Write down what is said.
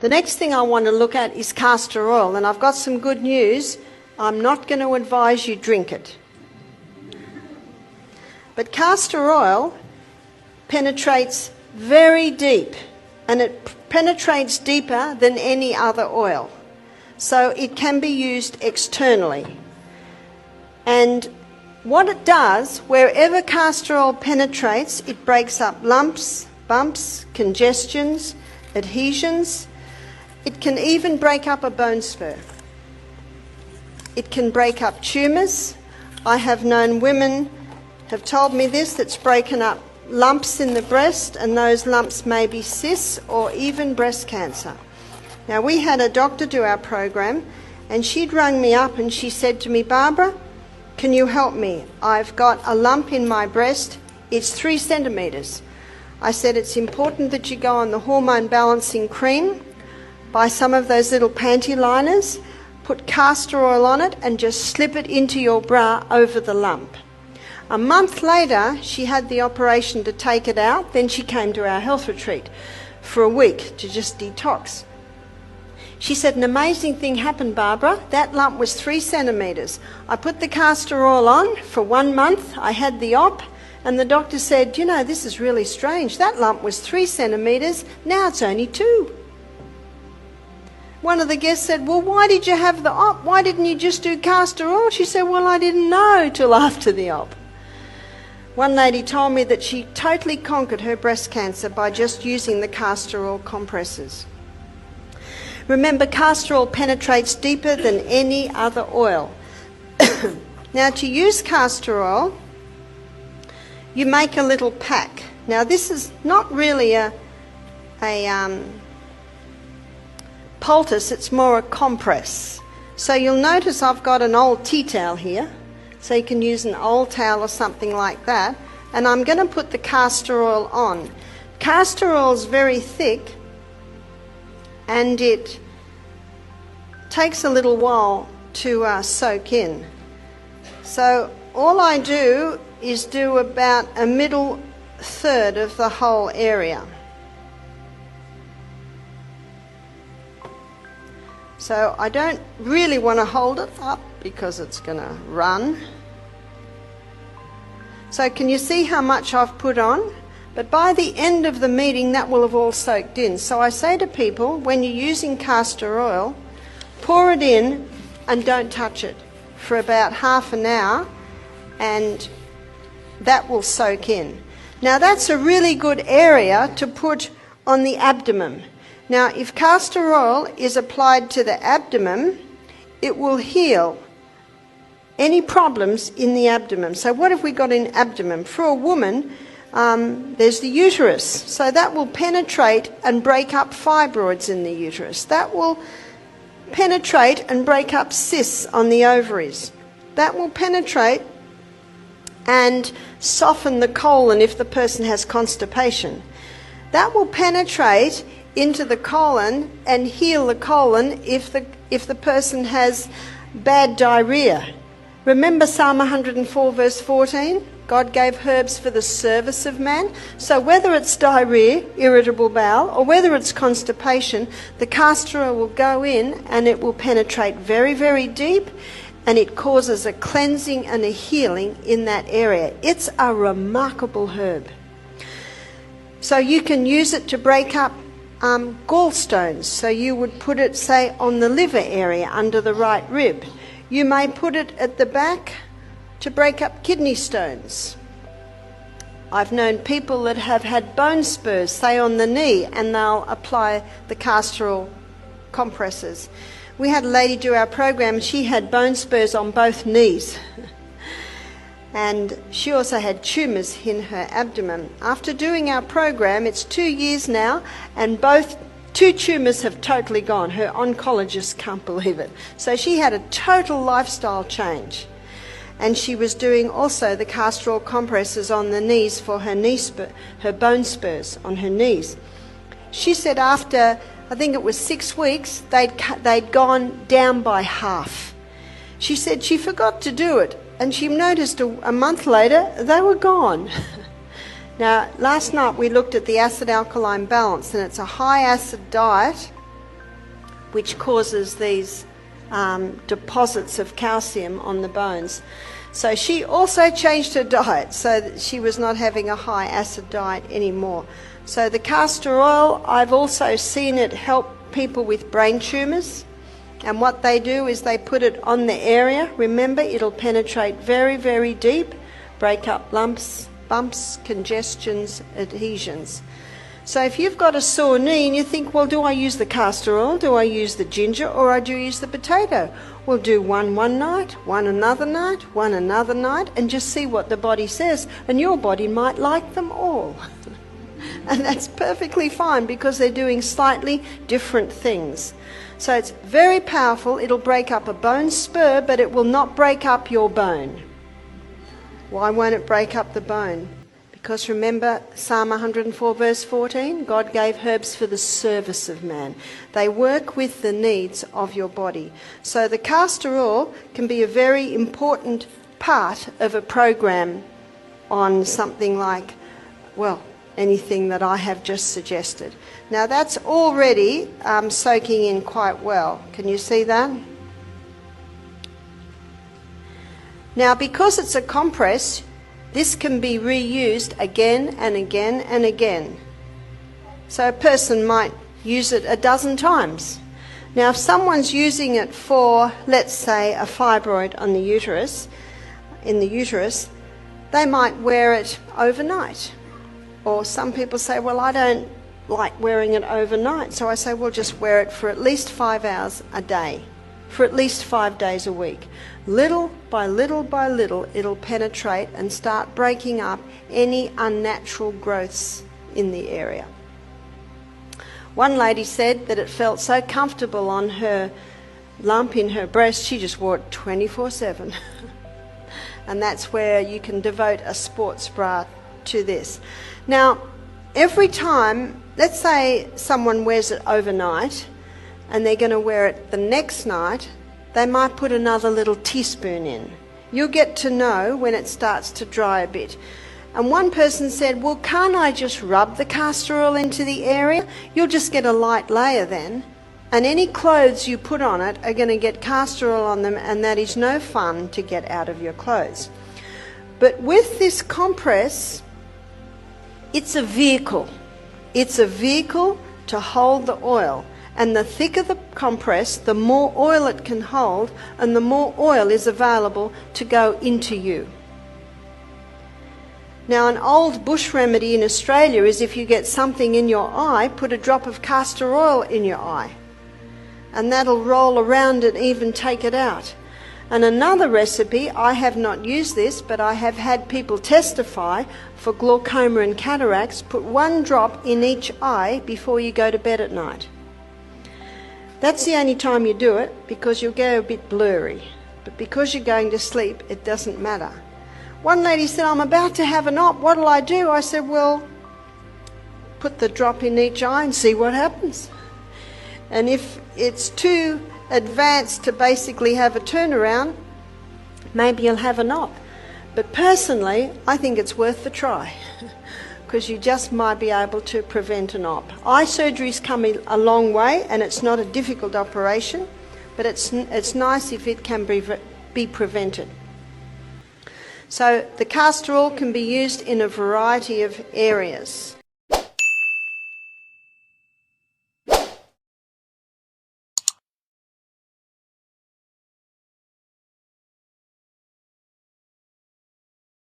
The next thing I want to look at is castor oil, and I've got some good news. I'm not going to advise you drink it. But castor oil penetrates very deep, and it penetrates deeper than any other oil. So it can be used externally. And what it does, wherever castor oil penetrates, it breaks up lumps, bumps, congestions, adhesions. It can even break up a bone spur. It can break up tumours. I have known women have told me this, that's broken up lumps in the breast, and those lumps may be cysts or even breast cancer. Now, we had a doctor do our program, and she'd rung me up and she said to me, "Barbara, can you help me? I've got a lump in my breast. It's 3 centimetres. I said, "It's important that you go on the hormone balancing cream, buy some of those little panty liners, put castor oil on it and just slip it into your bra over the lump." A month later, she had the operation to take it out. Then she came to our health retreat for a week to just detox. She said, "An amazing thing happened, Barbara. That lump was 3 centimetres. I put the castor oil on for 1 month. I had the op, and the doctor said, 'You know, this is really strange. That lump was 3 centimetres. Now it's only 2. One of the guests said, "Well, why did you have the op? Why didn't you just do castor oil?" She said, "Well, I didn't know till after the op." One lady told me that she totally conquered her breast cancer by just using the castor oil compresses. Remember, castor oil penetrates deeper than any other oil. Now, to use castor oil, you make a little pack. Now, this is not really a poultice, it's more a compress. So you'll notice I've got an old tea towel here. So you can use an old towel or something like that. And I'm going to put the castor oil on. Castor oil is very thick, and it takes a little while to soak in. So all I do is do about a middle third of the whole area. So I don't really want to hold it up because it's going to run. So can you see how much I've put on? But by the end of the meeting, that will have all soaked in. So I say to people, when you're using castor oil, pour it in and don't touch it for about half an hour, and that will soak in. Now, that's a really good area to put on the abdomen. Now, if castor oil is applied to the abdomen, it will heal any problems in the abdomen. So what have we got in abdomen? For a woman, there's the uterus. So that will penetrate and break up fibroids in the uterus. That will penetrate and break up cysts on the ovaries. That will penetrate and soften the colon if the person has constipation. That will penetrate into the colon and heal the colon if the person has bad diarrhea. Remember Psalm 104 verse 14? God gave herbs for the service of man. So whether it's diarrhea, irritable bowel, or whether it's constipation, the castor oil will go in and it will penetrate very, very deep, and it causes a cleansing and a healing in that area. It's a remarkable herb. So you can use it to break up gallstones. So you would put it, say, on the liver area under the right rib. You may put it at the back to break up kidney stones. I've known people that have had bone spurs, say on the knee, and they'll apply the castor oil compresses. We had a lady do our program, she had bone spurs on both knees. And she also had tumours in her abdomen. After doing our program, it's 2 years now, and both 2 tumours have totally gone. Her oncologist can't believe it. So she had a total lifestyle change. And she was doing also the castor oil compresses on the knees for her bone spurs on her knees. She said after, I think it was 6 weeks, they'd gone down by half. She said she forgot to do it, and she noticed a month later they were gone. Now, last night we looked at the acid-alkaline balance, and it's a high acid diet which causes these deposits of calcium on the bones. So she also changed her diet so that she was not having a high acid diet anymore. So the castor oil, I've also seen it help people with brain tumours. And what they do is they put it on the area. Remember, it'll penetrate very, very deep, break up lumps, bumps, congestions, adhesions. So if you've got a sore knee and you think, well, do I use the castor oil, do I use the ginger, or I do use the potato? Well, do one night, one another night, one another night, and just see what the body says. And your body might like them all. And that's perfectly fine because they're doing slightly different things. So it's very powerful. It'll break up a bone spur, but it will not break up your bone. Why won't it break up the bone? Because remember Psalm 104 verse 14, God gave herbs for the service of man. They work with the needs of your body. So the castor oil can be a very important part of a program on something like, well, anything that I have just suggested. Now that's already soaking in quite well. Can you see that? Now because it's a compress, this can be reused again and again and again. So a person might use it a dozen times. Now if someone's using it for, let's say, a fibroid on the uterus, in the uterus, they might wear it overnight. Or some people say, well, I don't like wearing it overnight. So I say, well, just wear it for at least 5 hours a day, for at least 5 days a week. Little by little by little, it'll penetrate and start breaking up any unnatural growths in the area. One lady said that it felt so comfortable on her lump in her breast, she just wore it 24/7. And that's where you can devote a sports bra to this. Now, every time, let's say someone wears it overnight and they're going to wear it the next night, they might put another little teaspoon in. You'll get to know when it starts to dry a bit. And one person said, well, can't I just rub the castor oil into the area? You'll just get a light layer then. And any clothes you put on it are going to get castor oil on them, and that is no fun to get out of your clothes. But with this compress, it's a vehicle. It's a vehicle to hold the oil. And the thicker the compress, the more oil it can hold, and the more oil is available to go into you. Now, an old bush remedy in Australia is if you get something in your eye, put a drop of castor oil in your eye. And that'll roll around and even take it out. And another recipe, I have not used this, but I have had people testify for glaucoma and cataracts, put 1 drop in each eye before you go to bed at night. That's the only time you do it, because you'll go a bit blurry. But because you're going to sleep, it doesn't matter. One lady said, I'm about to have an op, what'll I do? I said, well, put the drop in each eye and see what happens. And if it's too advanced to basically have a turnaround, maybe you'll have an op. But personally, I think it's worth the try, because you just might be able to prevent an op. Eye surgery's come a long way, and it's not a difficult operation, but it's nice if it can be prevented. So the castor oil can be used in a variety of areas.